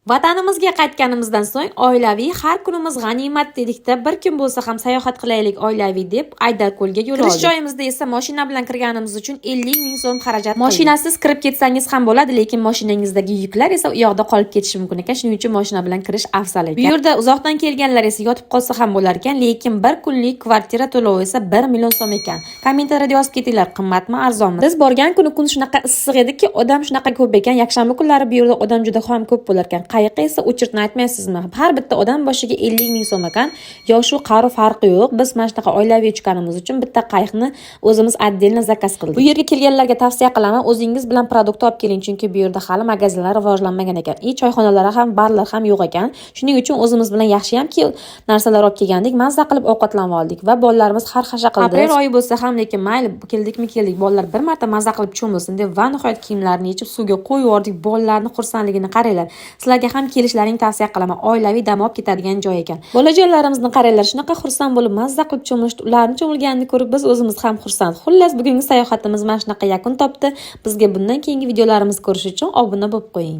Vatanimizga qaytganimizdan so'ng oilaviy har kunimiz g'animat dedikda, bir kun bo'lsa ham sayohat qilaylik oilaviy deb Aydarko'lga yo'l oldik. Kirish joyimizda esa mashina bilan kirganimiz uchun 50 ming so'm xarajat qildik. Mashinasiz kirib ketsangiz ham bo'ladi, lekin mashinangizdagi yuklar esa u yoqda qolib ketishi mumkin ekan. Shuning uchun mashina bilan kirish afzal ekan. Bu yerda uzoqdan kelganlar esa yotib qolsa ham bo'lar ekan, lekin bir kunlik kvartira to'lovi esa 1 million so'm ekan. Kommentariyada yozib ketinglar, qimmatmi, arzonmi? Biz borgan kun shunaqa issiq ediki, odam shunaqa ko'p ekan. Yakshanba kunlari bu yerda odam juda ham ko'p bo'lar ekan. Qayiqqa esa o'chirtni aytmaysizmi? Har bitta odam boshiga 50 ming so'm ekan. Yosh u qari farqi yo'q. Biz mana shunaqa oilaviy chiqqanimiz uchun bitta qayiqni o'zimiz отдельно zakaz qildik. Bu yerga kelganlarga tavsiya qilaman, o'zingiz bilan produkt olib keling, chunki bu yerda hali magazinlar rivojlanmagan ekan. Choyxonalari ham, barlar ham yo'q ekan. Shuning uchun o'zimiz bilan yaxshiyamki narsalar olib kelgandik, mazza qilib ovqatlanib oldik va bolalarimiz har xasha qildi. Aprel oyi bo'lsa ham, lekin mayli, keldik, bolalar bir marta mazza qilib cho'milsin deb va nihoyat kiyimlarini yechib suvga qo'yib yubordik. Bolalarning xursandligini qaranglar. Sizlarga ham kelishlaring tavsiya qilaman. Oilaviy dam olib ketadigan joy ekan. Bolajonlarimizni qaranglar, shunaqa xursand bo'lib mazza qilib cho'milishdi. Ularni cho'milganini ko'rib biz o'zimiz ham xursand. Xullas, bugungi sayohatimiz mana shunaqa yakun topdi. Bizga bundan keyingi videolarimizni ko'rish uchun obuna bo'lib qo'ying.